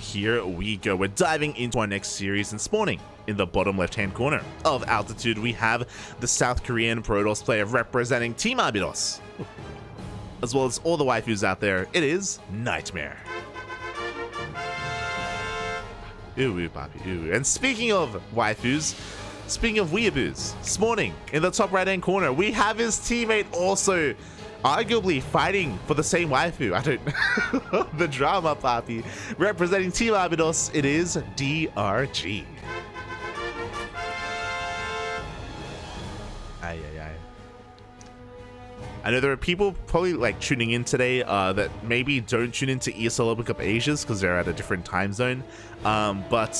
here we go. We're diving into our next series and spawning in the bottom left-hand corner of altitude. We have the South Korean Protoss player representing Team Abydos, as well as all the waifus out there. It is NightMare. Ooh, papi, ooh. And speaking of waifus, speaking of weeaboos, spawning in the top right-hand corner, we have his teammate also arguably fighting for the same waifu. I don't the drama, papi. Representing Team Abydos, it is DRG. Ay, ay, ay. I know there are people probably like tuning in today that maybe don't tune into ESL Open Cup Asias because they're at a different time zone. But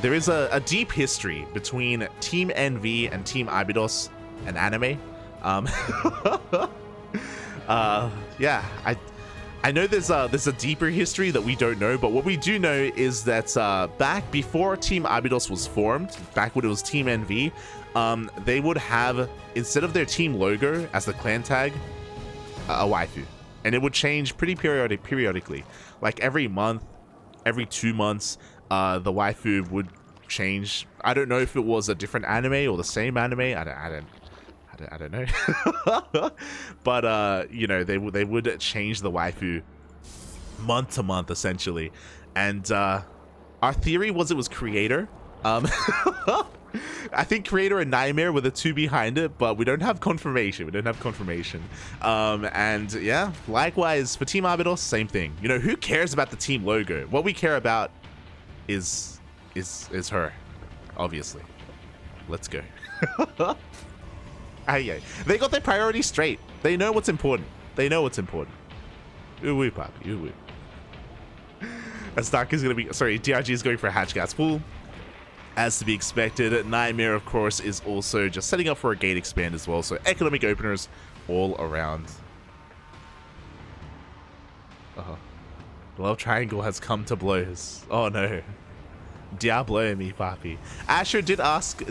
there is a deep history between Team NV and Team Abydos and anime. Yeah, I know there's a deeper history that we don't know, but what we do know is that back before Team Abydos was formed, back when it was Team NV, they would have, instead of their team logo as the clan tag, a waifu, and it would change pretty periodically. Like every month, every 2 months, the waifu would change. I don't know if it was a different anime or the same anime. I don't know. But you know, they would change the waifu month to month essentially, and our theory was it was Creator. I think Creator and NightMare were the two behind it, but we don't have confirmation. And yeah, likewise for Team Abydos, same thing. You know, who cares about the team logo? What we care about is her, obviously. Let's go. Aye, they got their priorities straight. They know what's important. Ooh, papi, ooh. And Stark is gonna be, sorry, DRG is going for a hatch gas pool, as to be expected. NightMare, of course, is also just setting up for a gate expand as well. So economic openers all around. The love triangle has come to blows. Oh no. Diablo me, papi. Asher did ask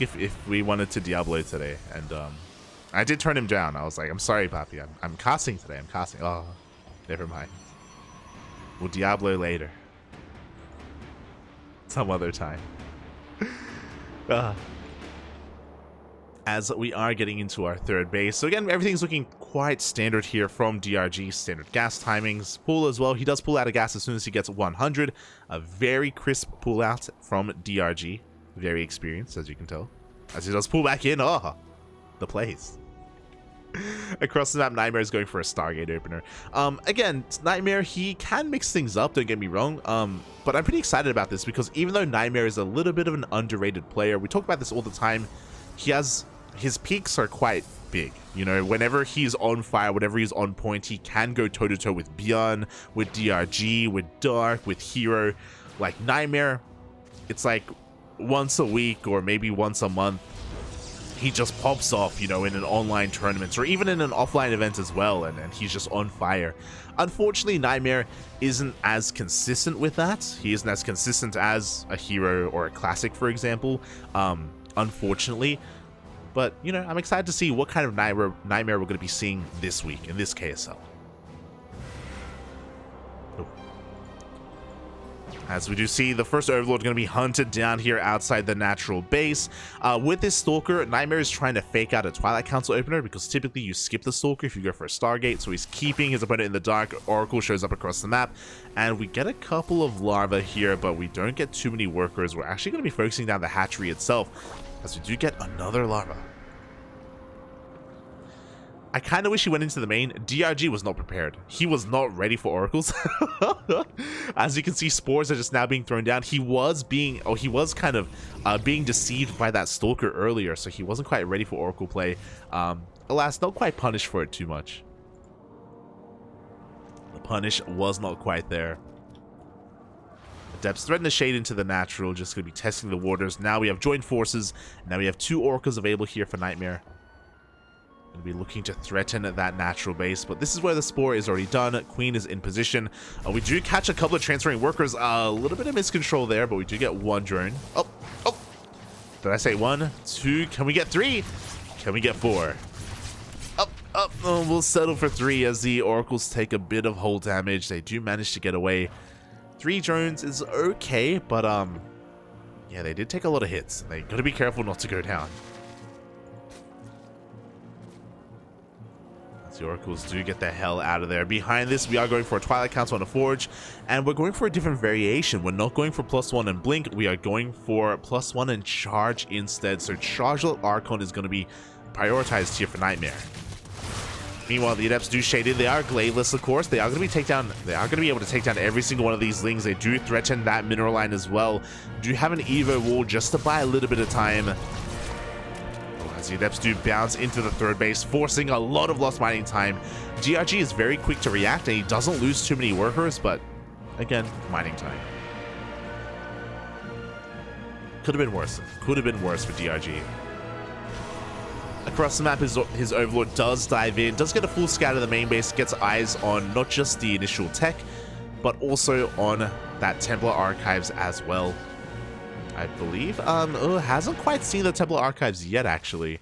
if we wanted to Diablo today, and I did turn him down. I was like, I'm sorry, papi. I'm casting today. Oh, never mind. We'll Diablo later. Some other time. As we are getting into our third base. So again, everything's looking quite standard here from DRG. Standard gas timings. Pull as well. He does pull out of gas as soon as he gets 100. A very crisp pull out from DRG. Very experienced, as you can tell. As he does pull back in. Oh, the plays. Across the map, NightMare is going for a Stargate opener. Again, NightMare, he can mix things up, don't get me wrong. But I'm pretty excited about this because even though NightMare is a little bit of an underrated player, we talk about this all the time, his peaks are quite big. You know, whenever he's on fire, whenever he's on point, he can go toe-to-toe with Beyond, with DRG, with Dark, with Hero. Like NightMare, it's like once a week or maybe once a month, he just pops off, you know, in an online tournament or even in an offline event as well, and he's just on fire. Unfortunately, NightMare isn't as consistent with that. He isn't as consistent as a Hero or a Classic, for example, unfortunately. But, you know, I'm excited to see what kind of NightMare we're going to be seeing this week in this KSL. As we do see, the first Overlord going to be hunted down here outside the natural base. With this Stalker, NightMare is trying to fake out a Twilight Council opener because typically you skip the Stalker if you go for a Stargate. So he's keeping his opponent in the dark. Oracle shows up across the map. And we get a couple of larvae here, but we don't get too many workers. We're actually going to be focusing down the hatchery itself, as we do get another larva. I kind of wish he went into the main. DRG was not prepared. He was not ready for oracles. As you can see, spores are just now being thrown down. He was kind of being deceived by that Stalker earlier, so he wasn't quite ready for oracle play. Alas, not quite punished for it too much. The punish was not quite there. Adepts threaten the shade into the natural, just going to be testing the waters. Now we have joined forces. Now we have 2 oracles available here for NightMare. Going to be looking to threaten that natural base, but this is where the spore is already done. Queen is in position. We do catch a couple of transferring workers. A little bit of miscontrol there, but we do get 1 drone. Oh, did I say 1, 2? Can we get 3? Can we get 4? Up. We'll settle for 3 as the oracles take a bit of hull damage. They do manage to get away. 3 drones is okay, but yeah, they did take a lot of hits. They gotta be careful not to go down. As the Oracles do get the hell out of there. Behind this, we are going for a Twilight Council on a Forge, and we're going for a different variation. We're not going for +1 and Blink, we are going for +1 and Charge instead. So Charge Archon is gonna be prioritized here for NightMare. Meanwhile, the Adepts do shade in. They are gladeless, of course. They are going to be able to take down every single one of these Lings. They do threaten that mineral line as well. Do have an Evo wall just to buy a little bit of time. As the Adepts do bounce into the third base, forcing a lot of lost mining time. DRG is very quick to react, and he doesn't lose too many workers, but again, mining time. Could have been worse. Could have been worse for DRG. Across the map, his Overlord does dive in, does get a full scout of the main base, gets eyes on not just the initial tech, but also on that Templar Archives as well. I believe, hasn't quite seen the Templar Archives yet, actually,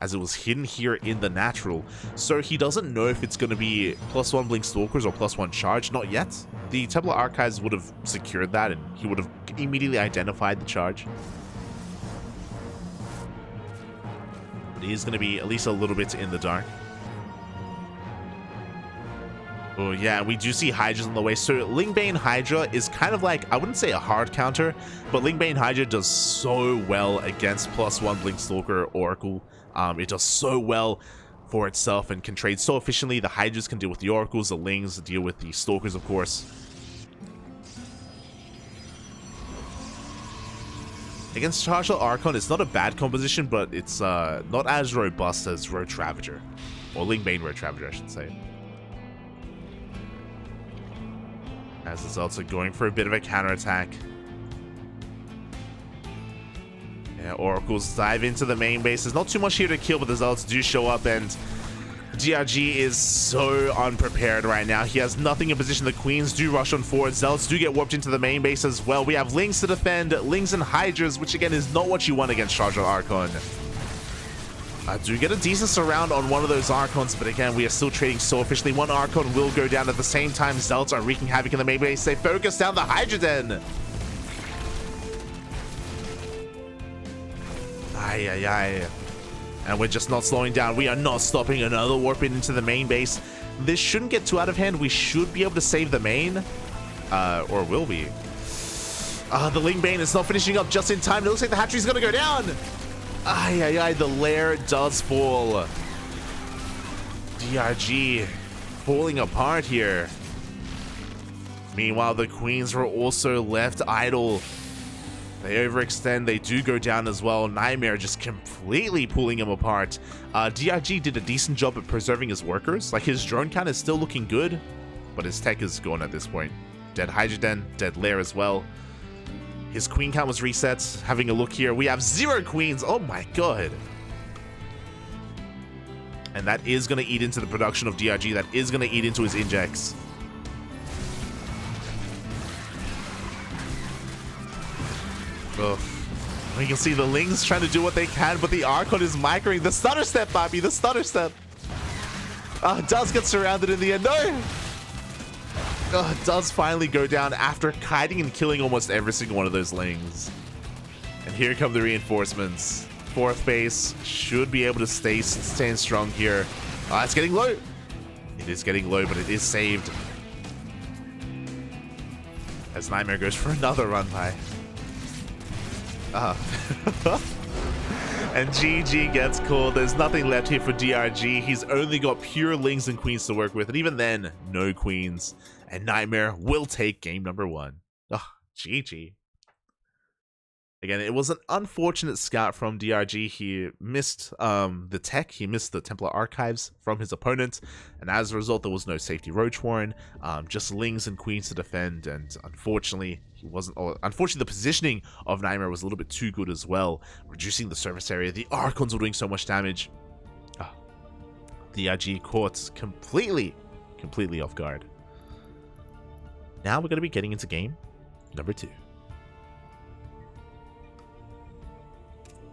as it was hidden here in the natural. So he doesn't know if it's going to be +1 Blink Stalkers or +1 Charge, not yet. The Templar Archives would have secured that, and he would have immediately identified the charge. He is going to be at least a little bit in the dark. Oh yeah, we do see Hydras on the way. So Lingbane Hydra is kind of like, I wouldn't say a hard counter, but Lingbane Hydra does so well against +1 Blink Stalker Oracle. It does so well for itself and can trade so efficiently. The Hydras can deal with the Oracles, the Lings deal with the Stalkers, of course. Against Charge Archon, it's not a bad composition, but it's not as robust as Road Ravager. Or Lingbane Road Ravager, I should say. As the Zealots are going for a bit of a counterattack. Yeah, Oracles dive into the main base. There's not too much here to kill, but the Zealots do show up, and DRG is so unprepared right now. He has nothing in position. The Queens do rush on forward. Zealots do get warped into the main base as well. We have Lings to defend, Lings and Hydras, which again is not what you want against Charge Archon. I do get a decent surround on one of those Archons, but again, we are still trading so efficiently. One Archon will go down at the same time. Zealots are wreaking havoc in the main base. They focus down the Hydra Den. Ay, ay, ay. And we're just not slowing down. We are not stopping. Another warp into the main base. This shouldn't get too out of hand. We should be able to save the main. Or will we? The Lingbane is not finishing up just in time. It looks like the hatchery's going to go down. Ay, ay, ay. The lair does fall. DRG falling apart here. Meanwhile, the Queens were also left idle. They overextend, they do go down as well. NightMare just completely pulling him apart. DRG did a decent job at preserving his workers. Like, his drone count is still looking good, but his tech is gone at this point. Dead Hydra Den, dead Lair as well. His queen count was reset. Having a look here, we have 0 queens. Oh my god. And that is going to eat into the production of DRG. That is going to eat into his injects. Ugh. You can see the Lings trying to do what they can, but the Archon is microing. The stutter step, Bobby, the stutter step. Does get surrounded in the end. No! Does finally go down after kiting and killing almost every single one of those Lings. And here come the reinforcements. 4th base should be able to stand strong here. It's getting low. It is getting low, but it is saved. As NightMare goes for another run by. And GG gets called. There's nothing left here for DRG. He's only got pure Lings and Queens to work with, and even then, no Queens. And NightMare will take game number 1. GG. Again, it was an unfortunate scout from DRG. He missed the tech. He missed the Templar Archives from his opponent. And as a result, there was no safety Roach Warren. Just Lings and Queens to defend. And unfortunately, unfortunately, the positioning of NightMare was a little bit too good as well. Reducing the surface area. The Archons were doing so much damage. DRG caught completely off guard. Now we're going to be getting into game number 2.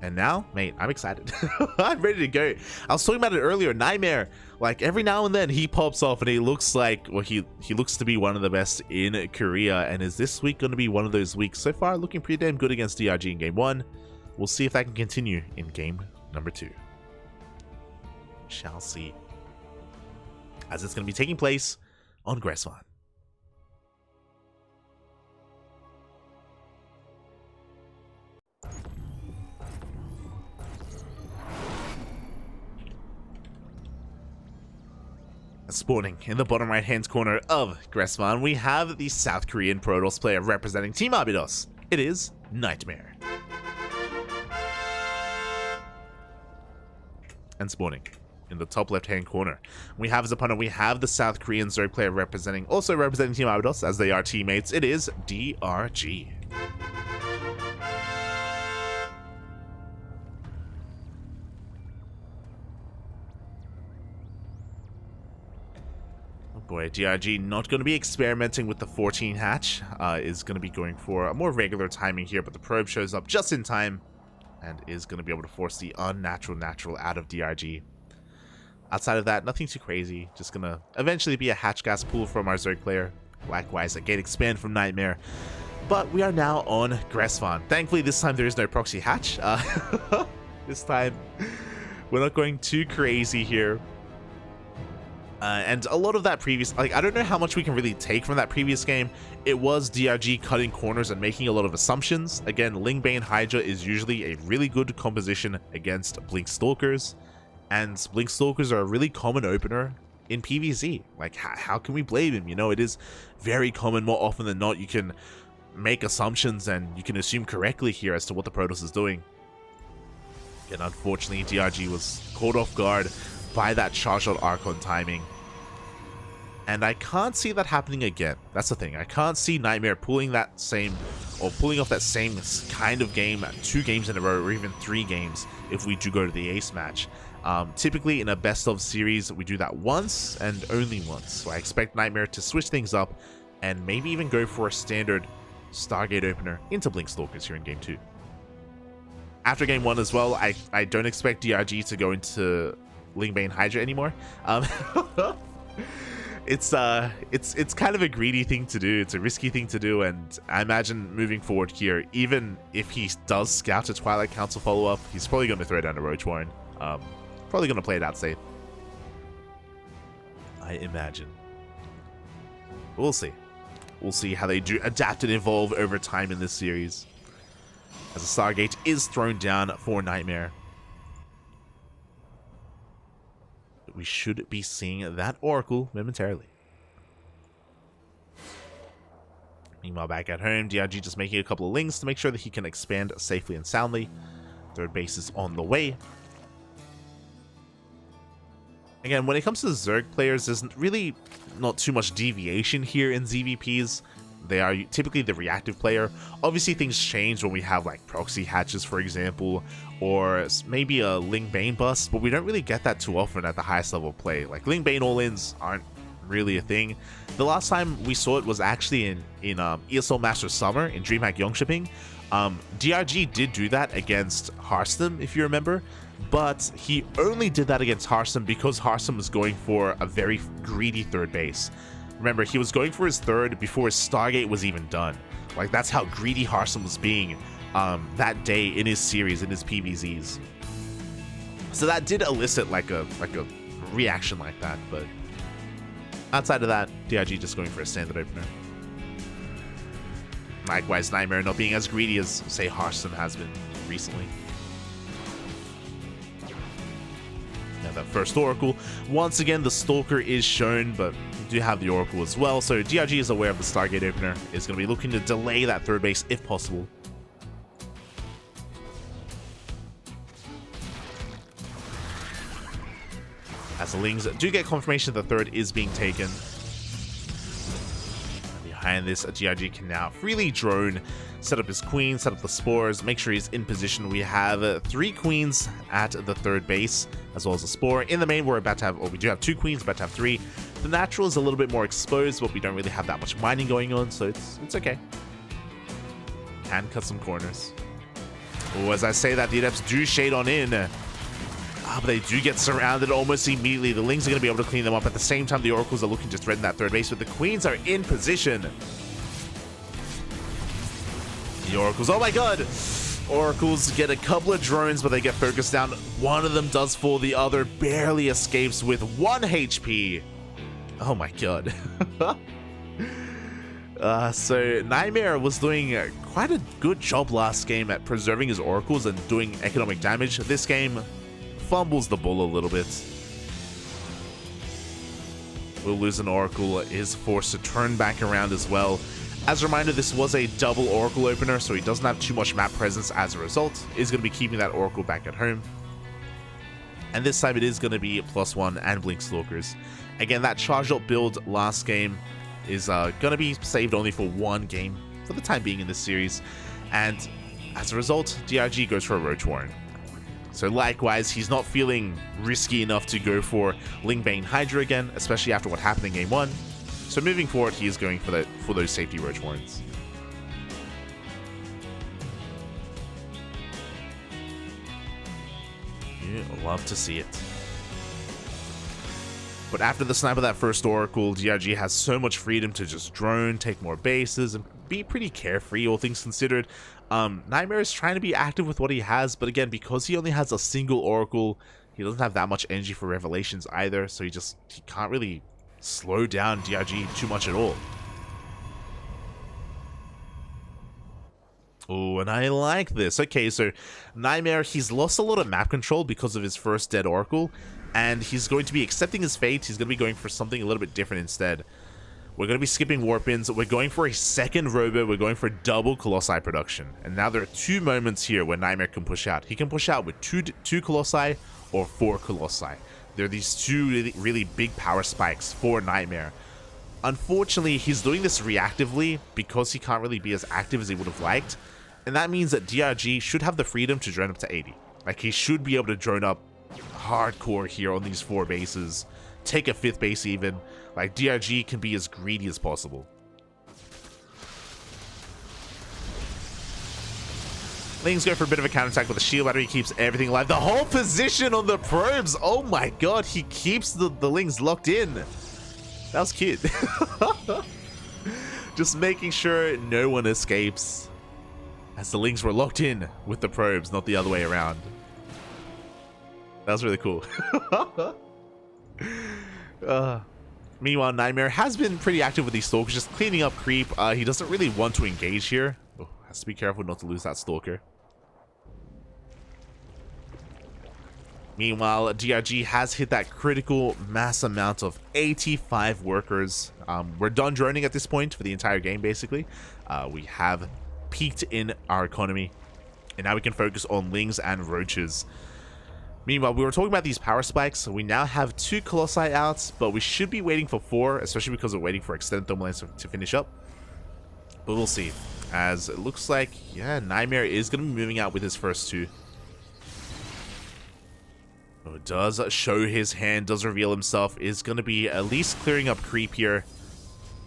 And now, mate, I'm excited. I'm ready to go. I was talking about it earlier. NightMare, like every now and then he pops off and he looks like, well, he looks to be one of the best in Korea. And is this week going to be one of those weeks? So far, looking pretty damn good against DRG in game 1. We'll see if that can continue in game number 2. Shall see. As it's going to be taking place on Gressvan. Spawning in the bottom right hand corner of Gressvan, we have the South Korean Protoss player representing Team Arbidos. It is NightMare. And spawning in the top left hand corner, we have as opponent, we have the South Korean Zerg player also representing Team Arbidos, as they are teammates. It is DRG. Boy, DRG not going to be experimenting with the 14 hatch, is going to be going for a more regular timing here, but the probe shows up just in time and is going to be able to force the unnatural out of DRG. Outside of that, nothing too crazy, just going to eventually be a hatch gas pool from our Zerg player. Likewise, a gate expand from NightMare. But we are now on Gressvan. Thankfully, this time there is no proxy hatch. This time, we're not going too crazy here. And a lot of that previous, like, I don't know how much we can really take from that previous game. It was DRG cutting corners and making a lot of assumptions. Again, Lingbane Hydra is usually a really good composition against Blink Stalkers. And Blink Stalkers are a really common opener in PvZ. Like, how can we blame him? You know, it is very common. More often than not, you can make assumptions and you can assume correctly here as to what the Protoss is doing. And unfortunately, DRG was caught off guard by that Charshot Archon timing. And I can't see that happening again. That's the thing. I can't see NightMare pulling off that same kind of game 2 games in a row, or even 3 games if we do go to the ace match. Typically in a best of series, we do that once and only once. So I expect NightMare to switch things up and maybe even go for a standard Stargate opener into Blink Stalkers here in game 2. After game 1 as well, I don't expect DRG to go into Lingbane Hydra anymore. It's kind of a greedy thing to do. It's a risky thing to do, and I imagine moving forward here, even if he does scout a Twilight Council follow-up, he's probably going to throw down a Roach Warren. Probably going to play it out safe, I imagine. We'll see. We'll see how they do adapt and evolve over time in this series, as a Stargate is thrown down for NightMare. We should be seeing that Oracle momentarily. Meanwhile, back at home, DRG just making a couple of links to make sure that he can expand safely and soundly. Third base is on the way. Again, when it comes to Zerg players, there's really not too much deviation here in ZvPs. They are typically the reactive player. Obviously, things change when we have like proxy hatches, for example, or maybe a Lingbane bust, but we don't really get that too often at the highest level of play. Like, Lingbane all-ins aren't really a thing. The last time we saw it was actually in ESL Master Summer in DreamHack Yongshipping. DRG did do that against Hearthstone, if you remember, but he only did that against Hearthstone because Hearthstone was going for a very greedy third base. Remember, he was going for his third before his Stargate was even done. Like, that's how greedy Hearthstone was being that day in his series, in his PvZs. So that did elicit like a reaction like that, but outside of that, DRG just going for a standard opener. Likewise, NightMare not being as greedy as, say, Hearthstone has been recently. Now that first Oracle. Once again, the Stalker is shown, but we do have the Oracle as well, so DRG is aware of the Stargate opener, is going to be looking to delay that third base if possible. As the Lings do get confirmation the third is being taken. Behind this, DRG can now freely drone, set up his queen, set up the spores, make sure he's in position. We have 3 queens at the third base, as well as a spore. In the main, we're about to have, or we do have 2 queens, about to have 3. The natural is a little bit more exposed, but we don't really have that much mining going on, so it's okay. Can cut some corners. Oh, as I say that, the Adepts do shade on in. But they do get surrounded almost immediately. The Lings are going to be able to clean them up. At the same time, the Oracles are looking to threaten that third base, but the Queens are in position. The Oracles, oh my god! Oracles get a couple of drones, but they get focused down. One of them does fall, the other barely escapes with 1 HP. Oh my god. So NightMare was doing quite a good job last game at preserving his Oracles and doing economic damage. This game, fumbles the ball a little bit. Will lose an Oracle, is forced to turn back around as well. As a reminder, this was a double Oracle opener, so he doesn't have too much map presence as a result. Is going to be keeping that Oracle back at home. And this time it is going to be +1 and Blink Stalkers. Again, that charged up build last game is going to be saved only for 1 game for the time being in this series. And as a result, DRG goes for a Roach Warren. So likewise, he's not feeling risky enough to go for Lingbane Hydra again, especially after what happened in Game 1. So moving forward, he is going for those safety Roach Warrens. You love to see it. But after the snipe of that first Oracle, DRG has so much freedom to just drone, take more bases, and be pretty carefree, all things considered. NightMare is trying to be active with what he has, but again, because he only has a single Oracle, he doesn't have that much energy for Revelations either, so he can't really slow down DRG too much at all. Oh, and I like this. Okay, so NightMare, he's lost a lot of map control because of his first dead Oracle, and he's going to be accepting his fate. He's going to be going for something a little bit different instead. We're going to be skipping Warpins. We're going for a second Robo. We're going for double Colossi production. And now there are 2 moments here where NightMare can push out. He can push out with two Colossi or 4 Colossi. There are these 2 really big power spikes for NightMare. Unfortunately, he's doing this reactively because he can't really be as active as he would have liked. And that means that DRG should have the freedom to drone up to 80. Like, he should be able to drone up hardcore here on these 4 bases. Take a 5th base even. Like, DRG can be as greedy as possible. Lings go for a bit of a counterattack, but the shield battery keeps everything alive. The whole position on the probes! Oh my god, he keeps the Lings locked in. That was cute. Just making sure no one escapes. As the Lings were locked in with the probes, not the other way around. That was really cool. Meanwhile, NightMare has been pretty active with these Stalkers, just cleaning up creep. He doesn't really want to engage here. Oh, has to be careful not to lose that Stalker. Meanwhile, DRG has hit that critical mass amount of 85 workers. We're done droning at this point for the entire game, basically. We have peaked in our economy, and now we can focus on Lings and Roaches. Meanwhile, we were talking about these power spikes, so we now have 2 Colossi out, but we should be waiting for 4, especially because we're waiting for Extended Thermal Lens to finish up. But we'll see, as it looks like, yeah, NightMare is going to be moving out with his first 2. Oh, it does show his hand, does reveal himself, is going to be at least clearing up creep here.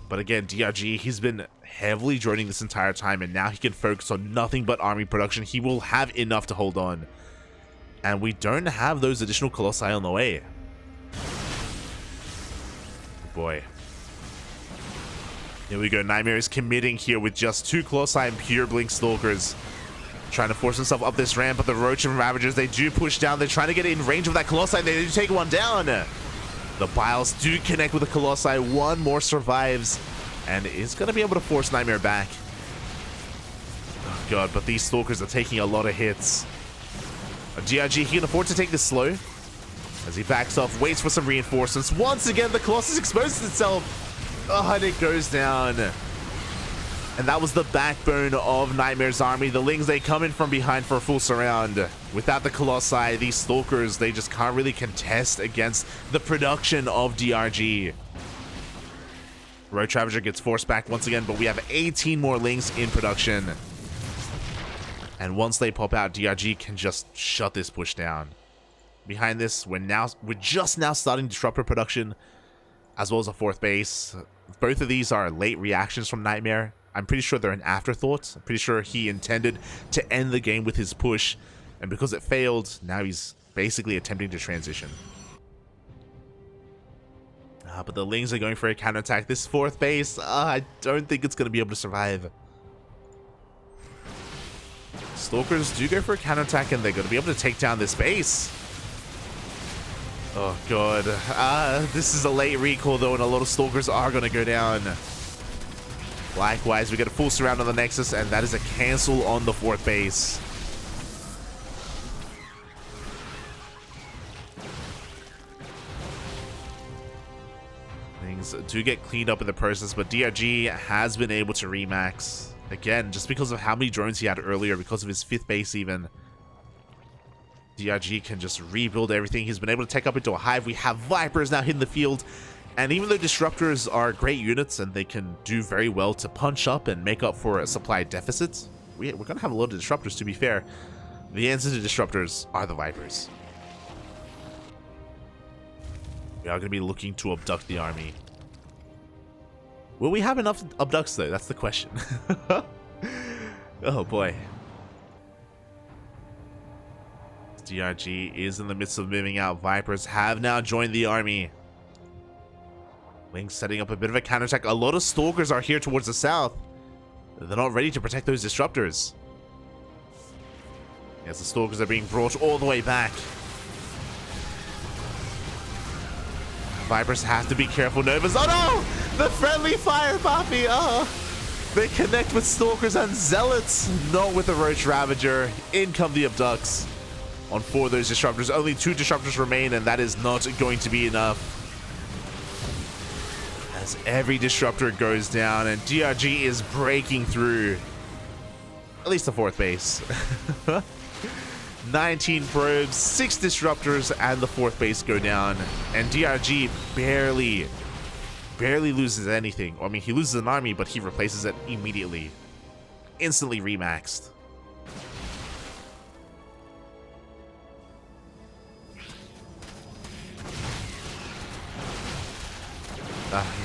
But again, DRG, he's been heavily droning this entire time, and now he can focus on nothing but army production. He will have enough to hold on. And we don't have those additional Colossi on the way. Boy. Here we go. NightMare is committing here with just 2 Colossi and pure Blink Stalkers. Trying to force himself up this ramp, but the Roach and Ravagers, they do push down. They're trying to get in range of that Colossi, and they do take one down. The Biles do connect with the Colossi. 1 more survives, and is going to be able to force NightMare back. Oh god, but these Stalkers are taking a lot of hits. DRG, he can afford to take this slow. As he backs off, waits for some reinforcements. Once again, the Colossus exposes itself. Oh, and it goes down. And that was the backbone of NightMare's army. The Lings, they come in from behind for a full surround. Without the Colossi, these Stalkers, they just can't really contest against the production of DRG. Roach Ravager gets forced back once again, but we have 18 more Lings in production. And once they pop out, DRG can just shut this push down. Behind this, we're just now starting Disruptor production, as well as a 4th base. Both of these are late reactions from NightMare, I'm pretty sure they're an afterthought. I'm pretty sure he intended to end the game with his push, and because it failed, now he's basically attempting to transition. But the Lings are going for a counterattack. This fourth base, I don't think it's going to be able to survive. Stalkers do go for a counterattack, and they're going to be able to take down this base. Oh god. This is a late recall though, and a lot of Stalkers are going to go down. Likewise, we get a full surround on the Nexus, and that is a cancel on the fourth base. Things do get cleaned up in the process, but DRG has been able to remax. Again, just because of how many drones he had earlier, because of his fifth base even. DRG can just rebuild everything. He's been able to take up into a hive. We have Vipers now hitting the field. And even though Disruptors are great units and they can do very well to punch up and make up for a supply deficit, we're going to have a lot of Disruptors, to be fair. The answer to Disruptors are the Vipers. We are going to be looking to abduct the army. Will we have enough abducts though? That's the question. Oh boy. DRG is in the midst of moving out. Vipers have now joined the army. Link setting up a bit of a counterattack. A lot of Stalkers are here towards the south. They're not ready to protect those Disruptors. Yes, the Stalkers are being brought all the way back. Vipers have to be careful. Novas. Oh no! The friendly fire, Poppy! Oh! They connect with Stalkers and Zealots, not with the Roach Ravager. In come the Abducts. On 4 of those Disruptors. Only 2 Disruptors remain, and that is not going to be enough. As every Disruptor goes down, and DRG is breaking through. At least the 4th base. 19 probes, 6 Disruptors, and the 4th base go down. And DRG barely loses anything. I mean, he loses an army, but he replaces it immediately. Instantly remaxed.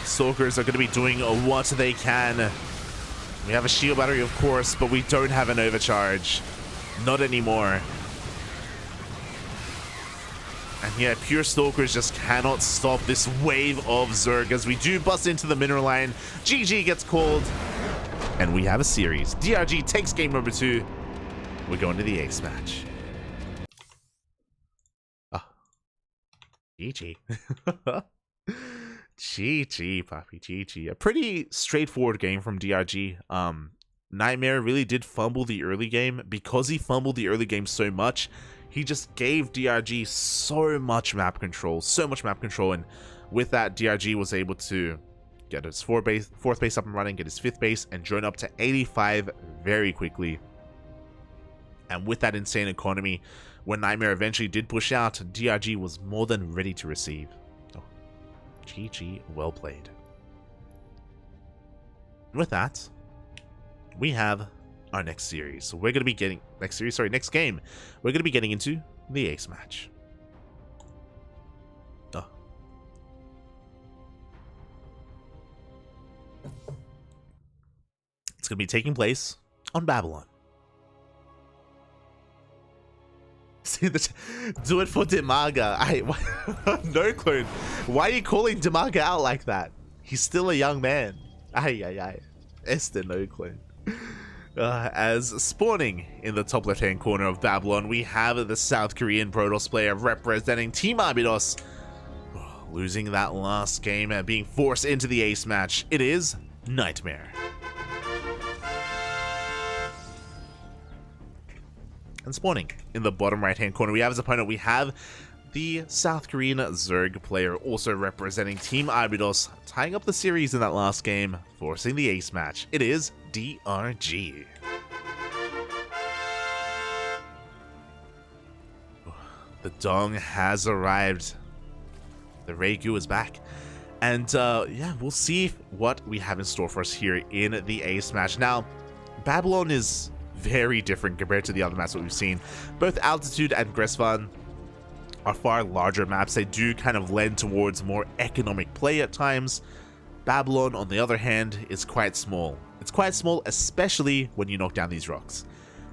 Stalkers are going to be doing what they can. We have a shield battery, of course, but we don't have an overcharge. Not anymore. And yeah, pure Stalkers just cannot stop this wave of Zerg as we do bust into the mineral line. GG gets called. And we have a series. DRG takes game number 2. We're going to the ace match. GG. GG, Poppy, GG. A pretty straightforward game from DRG. NightMare really did fumble the early game. Because he fumbled the early game so much, he just gave DRG so much map control, and with that, DRG was able to get his 4th base up and running, get his 5th base, and join up to 85 very quickly. And with that insane economy, when NightMare eventually did push out, DRG was more than ready to receive. GG, well played. With that, we have our next series. So we're going to be getting next game. We're going to be getting into the ace match. It's going to be taking place on Babylon. See do it for Demaga. No clone. Why are you calling Demaga out like that? He's still a young man. Este no clone. As spawning in the top left hand corner of Babylon, we have the South Korean Protoss player representing Team Abydos, losing that last game and being forced into the ace match. It is NightMare. And spawning in the bottom right hand corner, we have as opponent, we have the South Korean Zerg player, also representing Team Abydos, tying up the series in that last game, forcing the ace match. It is DRG. The Dong has arrived. The Regu is back. And yeah, we'll see what we have in store for us here in the ace match. Now, Babylon is very different compared to the other maps that we've seen. Both Altitude and Gresvan are far larger maps. They do kind of lend towards more economic play at times. Babylon, on the other hand, is quite small. It's quite small, especially when you knock down these rocks.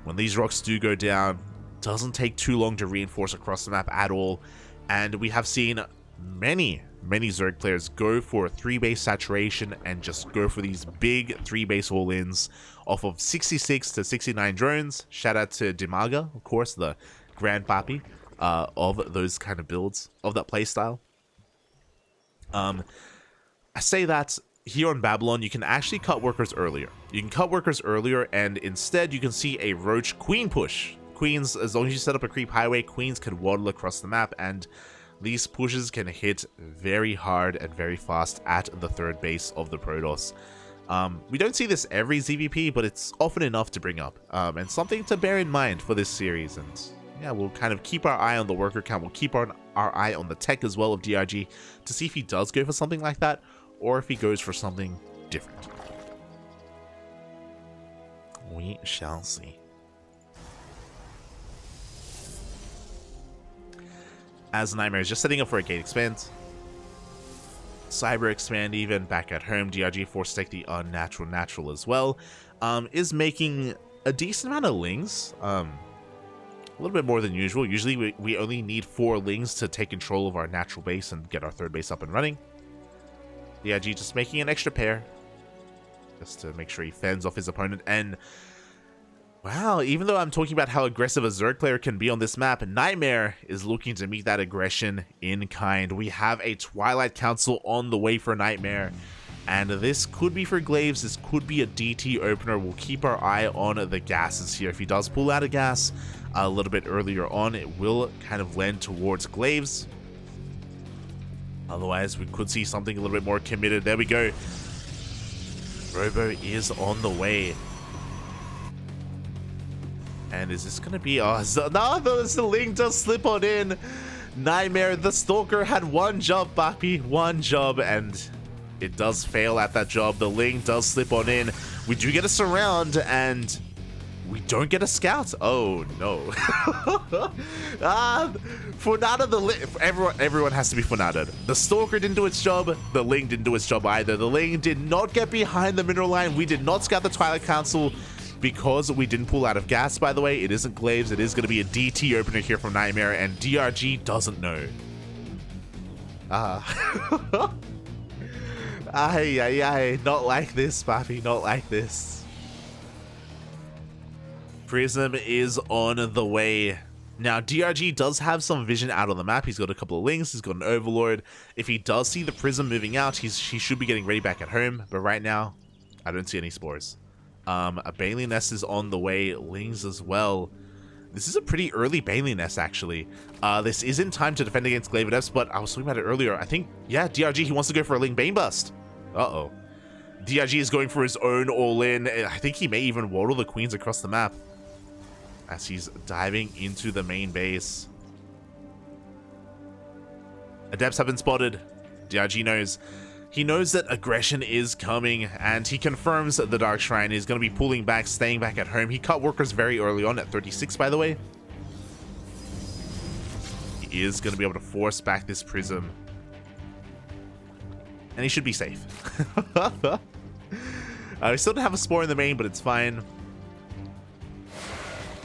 When these rocks do go down, doesn't take too long to reinforce across the map at all, and we have seen many Zerg players go for 3-base saturation and just go for these big 3-base all-ins off of 66 to 69 drones. Shout out to Dimaga, of course, the grandpappy of those kind of builds, of that playstyle. I say that here on Babylon, you can actually cut workers earlier. You can cut workers earlier, and instead you can see a roach queen push. Queens, as long as you set up a creep highway, queens can waddle across the map, and these pushes can hit very hard and very fast at the third base of the Protoss. We don't see this every ZvP, but it's often enough to bring up, and something to bear in mind for this series. And yeah, we'll kind of keep our eye on the worker count. We'll keep our eye on the tech as well of DRG to see if he does go for something like that, or if he goes for something different. We shall see. As NightMare is just setting up for a gate expand. Cyber expand even back at home. DRG force take the unnatural natural as well. Is making a decent amount of lings. A little bit more than usual. Usually we only need 4 lings to take control of our natural base and get our third base up and running. DRG just making an extra pair just to make sure he fends off his opponent. And wow, even though I'm talking about how aggressive a Zerg player can be on this map, NightMare is looking to meet that aggression in kind. We have a Twilight Council on the way for NightMare, and this could be for Glaives. This could be a DT opener. We'll keep our eye on the gases here. If he does pull out a gas a little bit earlier on, it will kind of lend towards Glaives. Otherwise, we could see something a little bit more committed. There we go. Robo is on the way. And is this gonna be... Oh, no, the link does slip on in. NightMare, the Stalker, had one job, Bappy. One job, and it does fail at that job. The link does slip on in. We do get a surround, and we don't get a scout. Oh, no. Funada, everyone has to be Funada. The Stalker didn't do its job. The Ling didn't do its job either. The Ling did not get behind the mineral line. We did not scout the Twilight Council because we didn't pull out of gas, by the way. It isn't Glaives. It is going to be a DT opener here from NightMare, and DRG doesn't know. Ay. Not like this, Papi. Not like this. Prism is on the way. Now, DRG does have some vision out on the map. He's got a couple of lings. He's got an Overlord. If he does see the Prism moving out, he should be getting ready back at home. But right now, I don't see any spores. A Bailey Nest is on the way. Lings as well. This is a pretty early Bailey Nest, actually. This is in time to defend against Glaive Adepts, but I was talking about it earlier. I think, yeah, DRG, he wants to go for a Ling Bane Bust. Uh-oh. DRG is going for his own all-in. I think he may even waddle the Queens across the map as he's diving into the main base. Adepts have been spotted. DRG knows. He knows that aggression is coming, and he confirms that the Dark Shrine is going to be pulling back, staying back at home. He cut workers very early on at 36, by the way. He is going to be able to force back this Prism. And he should be safe. We still don't have a Spore in the main, but it's fine.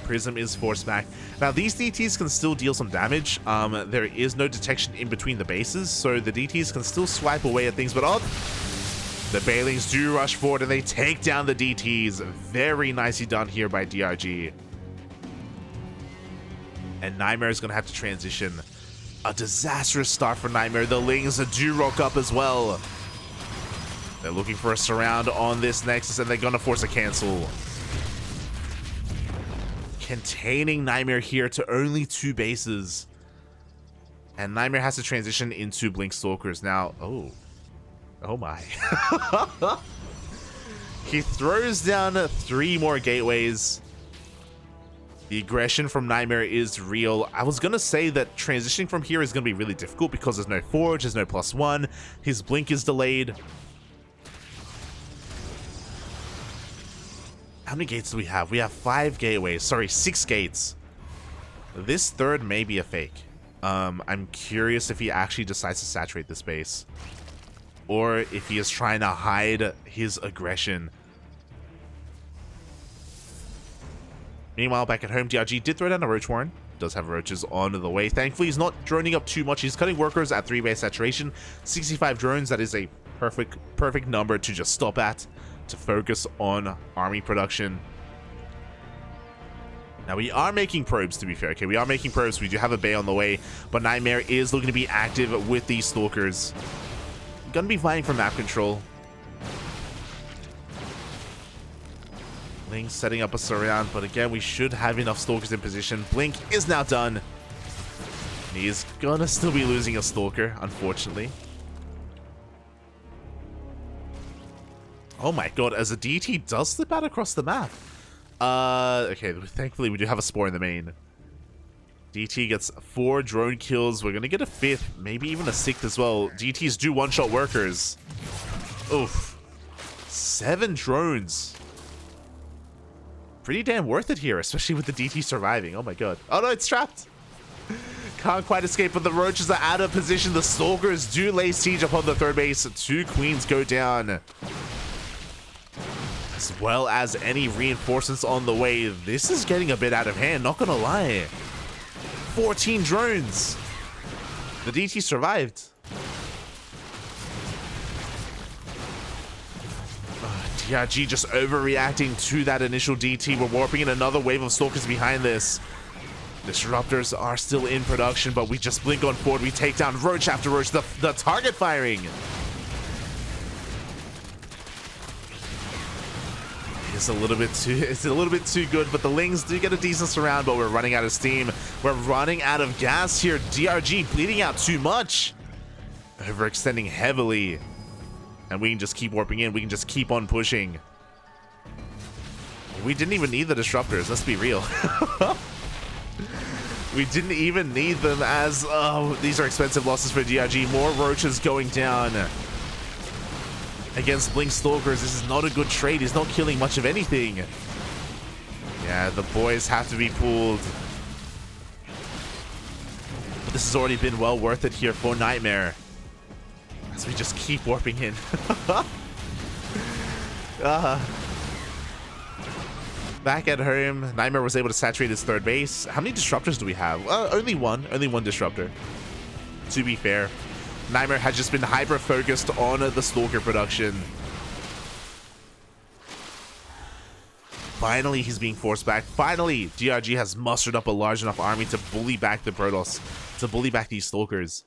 Prism is forced back. Now, these DTs can still deal some damage. There is no detection in between the bases, so the DTs can still swipe away at things, but the Bailings do rush forward and they take down the DTs. Very nicely done here by DRG. And NightMare is going to have to transition. A disastrous start for NightMare. The Lings do rock up as well. They're looking for a surround on this Nexus, and they're going to force a cancel. Containing NightMare here to only 2 bases. And NightMare has to transition into Blink Stalkers now. Oh my. He throws down 3 more gateways. The aggression from NightMare is real. I was going to say that transitioning from here is going to be really difficult because there's no Forge, there's no +1. His Blink is delayed. How many gates do we have? We have 5 gateways. Sorry, 6 gates. This third may be a fake. I'm curious if he actually decides to saturate this base, or if he is trying to hide his aggression. Meanwhile, back at home, DRG did throw down a Roach Warren. Does have roaches on the way. Thankfully, he's not droning up too much. He's cutting workers at 3 base saturation. 65 drones, that is a perfect number to just stop at, to focus on army production. Now, we are making probes, to be fair. Okay, we are making probes. We do have a bay on the way, but NightMare is looking to be active with these stalkers. Gonna be vying for map control. Blink setting up a surround, but again, we should have enough stalkers in position. Blink is now done. And he is gonna still be losing a stalker, unfortunately. Oh my god, as a DT does slip out across the map. Okay, thankfully we do have a spore in the main. DT gets 4 drone kills. We're gonna get a 5th, maybe even a 6th as well. DTs do one-shot workers. Oof. 7 drones. Pretty damn worth it here, especially with the DT surviving. Oh my god. Oh no, it's trapped. Can't quite escape, but the roaches are out of position. The stalkers do lay siege upon the third base. 2 queens go down, as well as any reinforcements on the way. This is getting a bit out of hand, not gonna lie. 14 drones. The DT survived. DRG just overreacting to that initial DT. We're warping in another wave of stalkers behind this. Disruptors are still in production, but we just blink on forward. We take down roach after roach. The target firing. It's a little bit too good, but the Lings do get a decent surround, but we're running out of steam. We're running out of gas here. DRG bleeding out too much. Overextending heavily. And we can just keep warping in. We can just keep on pushing. We didn't even need the disruptors. Let's be real. We didn't even need them, as these are expensive losses for DRG. More roaches going down against Blink Stalkers. This is not a good trade. He's not killing much of anything. Yeah, the boys have to be pulled. But this has already been well worth it here for NightMare, as we just keep warping in. Back at home, NightMare was able to saturate his third base. How many disruptors do we have? Only one disruptor, to be fair. NightMare had just been hyper-focused on the stalker production. Finally, he's being forced back. Finally, DRG has mustered up a large enough army to bully back the Protoss, to bully back these stalkers.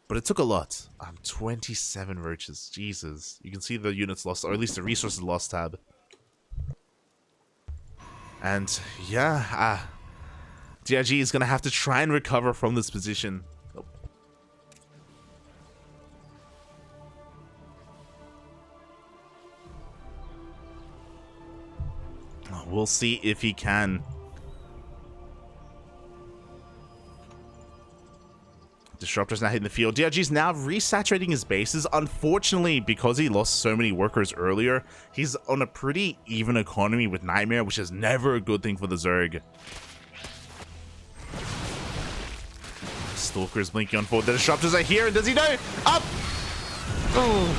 But it took a lot. 27 roaches. Jesus. You can see the units lost, or at least the resources lost tab. And yeah, DRG is going to have to try and recover from this position. Oh. We'll see if he can. Disruptors now hitting the field. DRG's now resaturating his bases. Unfortunately, because he lost so many workers earlier, he's on a pretty even economy with NightMare, which is never a good thing for the Zerg. Stalkers blinking on forward. The disruptors are here, and does he know? Up! Oh.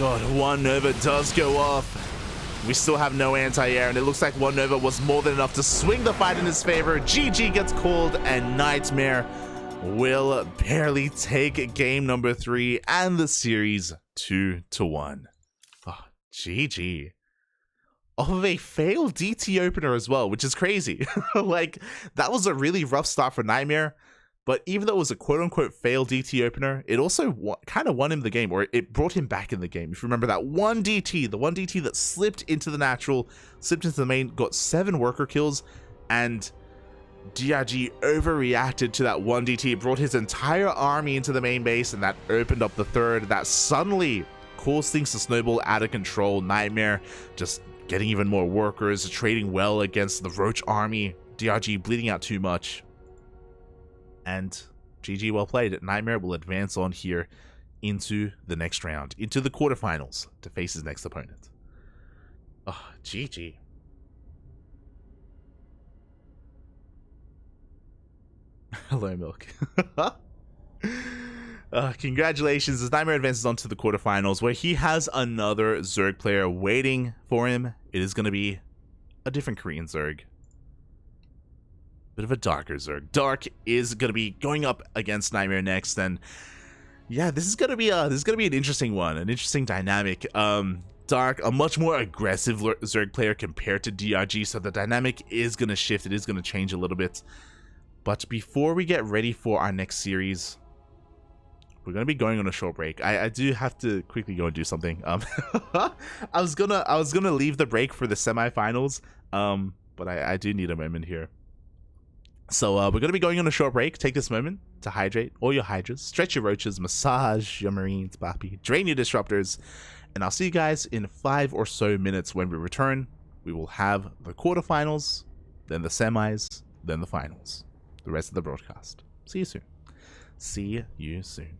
God, one Nova does go off. We still have no anti-air, and it looks like one Nova was more than enough to swing the fight in his favor. GG gets called, and NightMare will barely take game number 3 and the series 2-1. Oh, GG. Off of a failed DT opener as well, which is crazy. Like, that was a really rough start for NightMare, but even though it was a quote-unquote failed DT opener, it also kind of won him the game, or it brought him back in the game. If you remember that one DT, the one DT that slipped into the natural, slipped into the main, got 7 worker kills, and DRG overreacted to that one DT. It brought his entire army into the main base, and that opened up the third. That suddenly caused things to snowball out of control. NightMare just getting even more workers, trading well against the Roach army. DRG bleeding out too much. And GG, well played. NightMare will advance on here into the next round, into the quarterfinals, to face his next opponent. Oh, GG. Hello, Milk. Congratulations, as NightMare advances on to the quarterfinals, where he has another Zerg player waiting for him. It is going to be a different Korean Zerg. Bit of a darker Zerg. Dark is gonna be going up against NightMare next, and yeah, this is gonna be an interesting one, an interesting dynamic. Dark, a much more aggressive Zerg player compared to DRG, so the dynamic is gonna shift. It is gonna change a little bit. But before we get ready for our next series, we're gonna be going on a short break. I do have to quickly go and do something. I was gonna leave the break for the semifinals, but I do need a moment here. So we're going to be going on a short break. Take this moment to hydrate all your hydras, stretch your roaches, massage your marines, papi, drain your disruptors, and I'll see you guys in 5 or so minutes. When we return, we will have the quarterfinals, then the semis, then the finals, the rest of the broadcast. See you soon. See you soon.